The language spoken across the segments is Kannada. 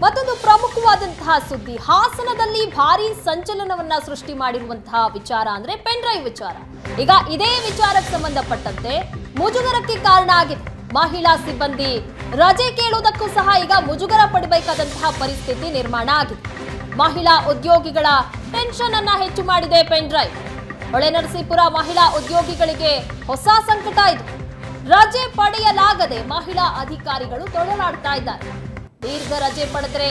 ಮತ್ತೊಂದು ಪ್ರಮುಖವಾದಂತಹ ಸುದ್ದಿ, ಹಾಸನದಲ್ಲಿ ಭಾರಿ ಸಂಚಲನವನ್ನ ಸೃಷ್ಟಿ ಮಾಡಿರುವಂತಹ ವಿಚಾರ ಅಂದ್ರೆ ಪೆನ್ ಡ್ರೈವ್ ವಿಚಾರ. ಈಗ ಇದೇ ವಿಚಾರಕ್ಕೆ ಸಂಬಂಧಪಟ್ಟಂತೆ ಮುಜುಗರಕ್ಕೆ ಕಾರಣ ಆಗಿದೆ. ಮಹಿಳಾ ಸಿಬ್ಬಂದಿ ರಜೆ ಕೇಳುವುದಕ್ಕೂ ಸಹ ಈಗ ಮುಜುಗರ ಪಡಬೇಕಾದಂತಹ ಪರಿಸ್ಥಿತಿ ನಿರ್ಮಾಣ ಆಗಿದೆ. ಮಹಿಳಾ ಉದ್ಯೋಗಿಗಳ ಟೆನ್ಷನ್ ಅನ್ನ ಹೆಚ್ಚು ಮಾಡಿದೆ ಪೆನ್ ಡ್ರೈವ್. ಹೊಳೆನರಸೀಪುರ ಮಹಿಳಾ ಉದ್ಯೋಗಿಗಳಿಗೆ ಹೊಸ ಸಂಕಟ ಇದು. ರಜೆ ಪಡೆಯಲಾಗದೆ ಮಹಿಳಾ ಅಧಿಕಾರಿಗಳು ತೊಳಲಾಡ್ತಾ ಇದ್ದಾರೆ. ದೀರ್ಘ ರಜೆ ಪಡೆದ್ರೆ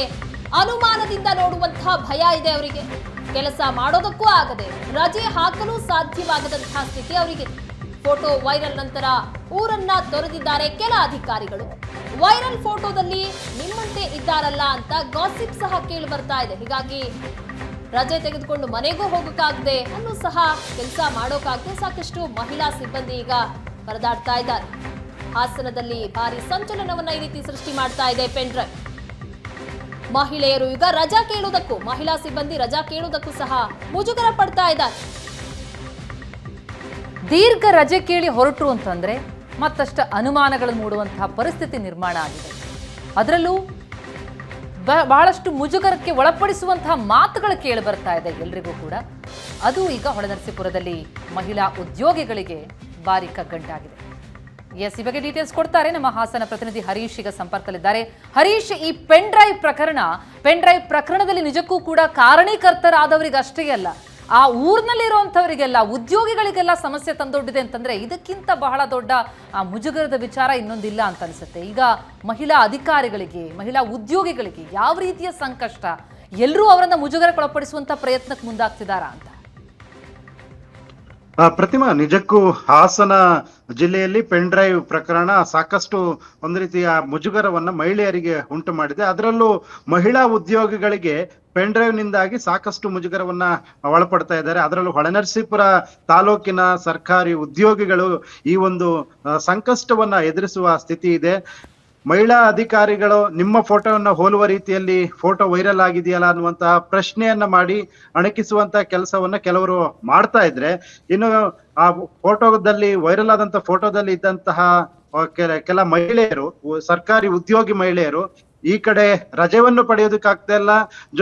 ಅನುಮಾನದಿಂದ ನೋಡುವಂತಹ ಭಯ ಇದೆ ಅವರಿಗೆ. ಕೆಲಸ ಮಾಡೋದಕ್ಕೂ ಆಗದೆ ರಜೆ ಹಾಕಲು ಸಾಧ್ಯವಾಗದಂತಹ ಸ್ಥಿತಿ ಅವರಿಗೆ. ಫೋಟೋ ವೈರಲ್ ನಂತರ ಊರನ್ನ ತೊರೆದಿದ್ದಾರೆ ಕೆಲ ಅಧಿಕಾರಿಗಳು. ವೈರಲ್ ಫೋಟೋದಲ್ಲಿ ನಿಮ್ಮಂತೆ ಇದ್ದಾರಲ್ಲ ಅಂತ ಗಾಸಿಪ್ ಸಹ ಕೇಳಿ ಬರ್ತಾ ಇದೆ. ಹೀಗಾಗಿ ರಜೆ ತೆಗೆದುಕೊಂಡು ಮನೆಗೂ ಹೋಗಕ್ಕಾಗದೆ ಅಲ್ಲೂ ಸಹ ಕೆಲಸ ಮಾಡೋಕ್ಕಾಗದೆ ಸಾಕಷ್ಟು ಮಹಿಳಾ ಸಿಬ್ಬಂದಿ ಈಗ ಪರದಾಡ್ತಾ ಇದ್ದಾರೆ. ಹಾಸನದಲ್ಲಿ ಭಾರಿ ಸಂಚಲನವನ್ನ ಈ ರೀತಿ ಸೃಷ್ಟಿ ಮಾಡ್ತಾ ಇದೆ ಪೆನ್ ಡ್ರೈವ್. ಮಹಿಳೆಯರು ಈಗ ರಜಾ ಕೇಳುವುದಕ್ಕೂ, ಮಹಿಳಾ ಸಿಬ್ಬಂದಿ ರಜಾ ಕೇಳುವುದಕ್ಕೂ ಸಹ ಮುಜುಗರ ಪಡ್ತಾ ಇದ್ದಾರೆ. ದೀರ್ಘ ರಜೆ ಕೇಳಿ ಹೊರಟರು ಅಂತಂದ್ರೆ ಮತ್ತಷ್ಟು ಅನುಮಾನಗಳನ್ನು ಮೂಡುವಂತಹ ಪರಿಸ್ಥಿತಿ ನಿರ್ಮಾಣ ಆಗಿದೆ. ಅದರಲ್ಲೂ ಬಹಳಷ್ಟು ಮುಜುಗರಕ್ಕೆ ಒಳಪಡಿಸುವಂತಹ ಮಾತುಗಳು ಕೇಳಿ ಬರ್ತಾ ಇದೆ ಎಲ್ರಿಗೂ ಕೂಡ. ಅದು ಈಗ ಹೊಳೆನರಸೀಪುರದಲ್ಲಿ ಮಹಿಳಾ ಉದ್ಯೋಗಿಗಳಿಗೆ ಭಾರಿ ಕಗ್ಗಂಟಾಗಿದೆ. ಎಸ್, ಈ ಬಗ್ಗೆ ಡೀಟೇಲ್ಸ್ ಕೊಡ್ತಾರೆ ನಮ್ಮ ಹಾಸನ ಪ್ರತಿನಿಧಿ ಹರೀಶ್ ಈಗ ಸಂಪರ್ಕದಲ್ಲಿದ್ದಾರೆ. ಹರೀಶ್, ಈ ಪೆನ್ ಡ್ರೈವ್ ಪ್ರಕರಣದಲ್ಲಿ ನಿಜಕ್ಕೂ ಕೂಡ ಕಾರಣೀಕರ್ತರಾದವರಿಗೆ ಅಷ್ಟೇ ಅಲ್ಲ, ಆ ಊರಿನಲ್ಲಿರುವಂಥವರಿಗೆಲ್ಲ, ಉದ್ಯೋಗಿಗಳಿಗೆಲ್ಲ ಸಮಸ್ಯೆ ತಂದೊಡ್ಡಿದೆ ಅಂತಂದ್ರೆ ಇದಕ್ಕಿಂತ ಬಹಳ ದೊಡ್ಡ ಮುಜುಗರದ ವಿಚಾರ ಇನ್ನೊಂದಿಲ್ಲ ಅಂತ ಅನಿಸುತ್ತೆ. ಈಗ ಮಹಿಳಾ ಅಧಿಕಾರಿಗಳಿಗೆ, ಮಹಿಳಾ ಉದ್ಯೋಗಿಗಳಿಗೆ ಯಾವ ರೀತಿಯ ಸಂಕಷ್ಟ, ಎಲ್ಲರೂ ಅವರನ್ನ ಮುಜುಗರಕ್ಕೊಳಪಡಿಸುವಂತ ಪ್ರಯತ್ನಕ್ಕೆ ಮುಂದಾಗ್ತಿದ್ದಾರಾ ಅಂತ? ಪ್ರತಿಮಾ, ನಿಜಕ್ಕೂ ಹಾಸನ ಜಿಲ್ಲೆಯಲ್ಲಿ ಪೆನ್ ಡ್ರೈವ್ ಪ್ರಕರಣ ಸಾಕಷ್ಟು ಒಂದು ರೀತಿಯ ಮುಜುಗರವನ್ನ ಮಹಿಳೆಯರಿಗೆ ಉಂಟು ಮಾಡಿದೆ. ಅದರಲ್ಲೂ ಮಹಿಳಾ ಉದ್ಯೋಗಿಗಳಿಗೆ ಪೆನ್ ಡ್ರೈವ್ ನಿಂದಾಗಿ ಸಾಕಷ್ಟು ಮುಜುಗರವನ್ನ ಒಳಪಡ್ತಾ ಇದ್ದಾರೆ. ಅದರಲ್ಲೂ ಹೊಳೆನರಸೀಪುರ ತಾಲೂಕಿನ ಸರ್ಕಾರಿ ಉದ್ಯೋಗಿಗಳು ಈ ಒಂದು ಸಂಕಷ್ಟವನ್ನ ಎದುರಿಸುವ ಸ್ಥಿತಿ ಇದೆ. ಮಹಿಳಾ ಅಧಿಕಾರಿಗಳು ನಿಮ್ಮ ಫೋಟೋವನ್ನ ಹೋಲುವ ರೀತಿಯಲ್ಲಿ ಫೋಟೋ ವೈರಲ್ ಆಗಿದೆಯಲ್ಲ ಅನ್ನುವಂತಹ ಪ್ರಶ್ನೆಯನ್ನ ಮಾಡಿ ಅಣಕಿಸುವಂತಹ ಕೆಲಸವನ್ನ ಕೆಲವರು ಮಾಡ್ತಾ ಇದ್ರೆ, ಇನ್ನು ಆ ಫೋಟೋದಲ್ಲಿ ವೈರಲ್ ಆದಂತ ಫೋಟೋದಲ್ಲಿ ಇದ್ದಂತಹ ಕೆಲ ಮಹಿಳೆಯರು, ಸರ್ಕಾರಿ ಉದ್ಯೋಗಿ ಮಹಿಳೆಯರು ಈ ಕಡೆ ರಜೆಯನ್ನು ಪಡೆಯೋದಕ್ಕಾಗ್ತಾ ಇಲ್ಲ,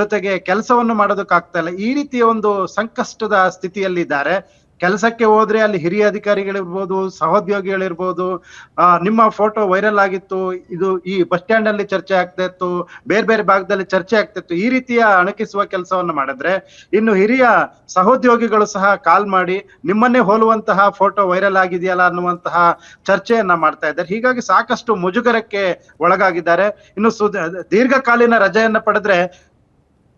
ಜೊತೆಗೆ ಕೆಲಸವನ್ನು ಮಾಡೋದಕ್ಕಾಗ್ತಾ ಇಲ್ಲ. ಈ ರೀತಿಯ ಒಂದು ಸಂಕಷ್ಟದ ಸ್ಥಿತಿಯಲ್ಲಿದ್ದಾರೆ. ಕೆಲಸಕ್ಕೆ ಹೋದ್ರೆ ಅಲ್ಲಿ ಹಿರಿಯ ಅಧಿಕಾರಿಗಳಿರ್ಬೋದು, ಸಹೋದ್ಯೋಗಿಗಳಿರ್ಬೋದು, ನಿಮ್ಮ ಫೋಟೋ ವೈರಲ್ ಆಗಿತ್ತು, ಇದು ಈ ಬಸ್ ಸ್ಟ್ಯಾಂಡ್ ಅಲ್ಲಿ ಚರ್ಚೆ ಆಗ್ತಾ ಇತ್ತು, ಬೇರೆ ಬೇರೆ ಭಾಗದಲ್ಲಿ ಚರ್ಚೆ ಆಗ್ತಾ ಇತ್ತು, ಈ ರೀತಿಯ ಅಣಕಿಸುವ ಕೆಲಸವನ್ನ ಮಾಡಿದ್ರೆ, ಇನ್ನು ಹಿರಿಯ ಸಹೋದ್ಯೋಗಿಗಳು ಸಹ ಕಾಲ್ ಮಾಡಿ ನಿಮ್ಮನ್ನೇ ಹೋಲುವಂತಹ ಫೋಟೋ ವೈರಲ್ ಆಗಿದೆಯಲ್ಲ ಅನ್ನುವಂತಹ ಚರ್ಚೆಯನ್ನ ಮಾಡ್ತಾ ಇದ್ದಾರೆ. ಹೀಗಾಗಿ ಸಾಕಷ್ಟು ಮುಜುಗರಕ್ಕೆ ಒಳಗಾಗಿದ್ದಾರೆ. ಇನ್ನು ದೀರ್ಘಕಾಲೀನ ರಜೆಯನ್ನ ಪಡೆದ್ರೆ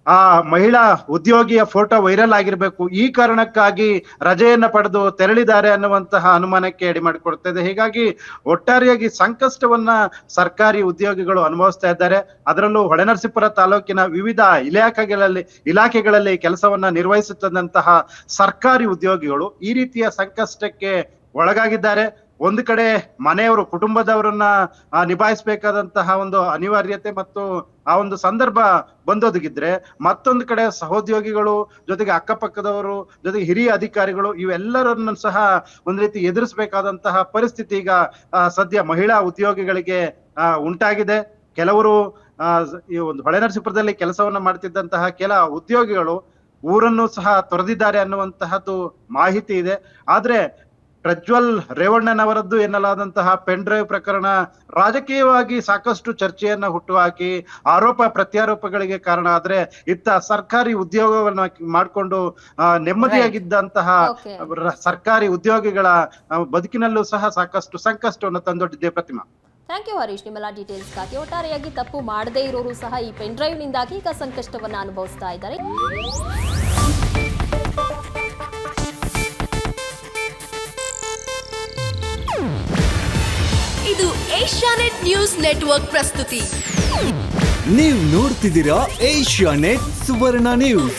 ಆ ಮಹಿಳಾ ಉದ್ಯೋಗಿಯ ಫೋಟೋ ವೈರಲ್ ಆಗಿರ್ಬೇಕು, ಈ ಕಾರಣಕ್ಕಾಗಿ ರಜೆಯನ್ನ ಪಡೆದು ತೆರಳಿದ್ದಾರೆ ಅನ್ನುವಂತಹ ಅನುಮಾನಕ್ಕೆ ಎಡೆ ಮಾಡಿಕೊಡ್ತಾ ಇದೆ. ಹೀಗಾಗಿ ಒಟ್ಟಾರೆಯಾಗಿ ಸಂಕಷ್ಟವನ್ನ ಸರ್ಕಾರಿ ಉದ್ಯೋಗಿಗಳು ಅನುಭವಿಸ್ತಾ ಇದ್ದಾರೆ. ಅದರಲ್ಲೂ ಹೊಳೆನರಸೀಪುರ ತಾಲೂಕಿನ ವಿವಿಧ ಇಲಾಖೆಗಳಲ್ಲಿ ಕೆಲಸವನ್ನ ನಿರ್ವಹಿಸುತ್ತಿದ್ದಂತಹ ಸರ್ಕಾರಿ ಉದ್ಯೋಗಿಗಳು ಈ ರೀತಿಯ ಸಂಕಷ್ಟಕ್ಕೆ ಒಳಗಾಗಿದ್ದಾರೆ. ಒಂದು ಕಡೆ ಮನೆಯವರು, ಕುಟುಂಬದವರನ್ನ ನಿಭಾಯಿಸಬೇಕಾದಂತಹ ಒಂದು ಅನಿವಾರ್ಯತೆ ಮತ್ತು ಆ ಒಂದು ಸಂದರ್ಭ ಬಂದೊದಗಿದ್ರೆ, ಮತ್ತೊಂದು ಕಡೆ ಸಹೋದ್ಯೋಗಿಗಳು, ಜೊತೆಗೆ ಅಕ್ಕಪಕ್ಕದವರು, ಜೊತೆಗೆ ಹಿರಿಯ ಅಧಿಕಾರಿಗಳು ಇವೆಲ್ಲರನ್ನು ಸಹ ಒಂದ್ ರೀತಿ ಎದುರಿಸಬೇಕಾದಂತಹ ಪರಿಸ್ಥಿತಿ ಈಗ ಸದ್ಯ ಮಹಿಳಾ ಉದ್ಯೋಗಿಗಳಿಗೆ ಉಂಟಾಗಿದೆ. ಕೆಲವರು ಈ ಒಂದು ಹೊಳೆನರಸೀಪುರದಲ್ಲಿ ಕೆಲಸವನ್ನ ಮಾಡ್ತಿದ್ದಂತಹ ಕೆಲ ಉದ್ಯೋಗಿಗಳು ಊರನ್ನು ಸಹ ತೊರೆದಿದ್ದಾರೆ ಅನ್ನುವಂತಹದ್ದು ಮಾಹಿತಿ ಇದೆ. ಆದ್ರೆ ಪ್ರಜ್ವಲ್ ರೇವಣ್ಣನವರದ್ದು ಎನ್ನಲಾದಂತಹ ಪೆನ್ ಡ್ರೈವ್ ಪ್ರಕರಣ ರಾಜಕೀಯವಾಗಿ ಸಾಕಷ್ಟು ಚರ್ಚೆಯನ್ನ ಹುಟ್ಟುಹಾಕಿ ಆರೋಪ ಪ್ರತ್ಯಾರೋಪಗಳಿಗೆ ಕಾರಣ ಆದ್ರೆ, ಇತ್ತ ಸರ್ಕಾರಿ ಉದ್ಯೋಗವನ್ನ ಮಾಡಿಕೊಂಡು ನೆಮ್ಮದಿಯಾಗಿದ್ದಂತಹ ಸರ್ಕಾರಿ ಉದ್ಯೋಗಿಗಳ ಬದುಕಿನಲ್ಲೂ ಸಹ ಸಾಕಷ್ಟು ಸಂಕಷ್ಟವನ್ನು ತಂದೊಡ್ಡಿದೆ. ಪ್ರತಿಮಾ, ಥ್ಯಾಂಕ್ ಯು ಹರೀಶ್, ನಿಮ್ಮೆಲ್ಲ ಡೀಟೇಲ್ಸ್ಗಾಗಿ. ಒಟ್ಟಾರೆಯಾಗಿ ತಪ್ಪು ಮಾಡದೇ ಇರೋರು ಸಹ ಈ ಪೆನ್ ಡ್ರೈವ್ ನಿಂದಾಗಿ ಈಗ ಸಂಕಷ್ಟವನ್ನ ಅನುಭವಿಸ್ತಾ ಇದ್ದಾರೆ. ಇದು ಏಷ್ಯಾನೆಟ್ ನ್ಯೂಸ್ ನೆಟ್ವರ್ಕ್ ಪ್ರಸ್ತುತಿ. ನೀವು ನೋಡ್ತಿದ್ದೀರಾ ಏಷ್ಯಾನೆಟ್ ಸುವರ್ಣ ನ್ಯೂಸ್.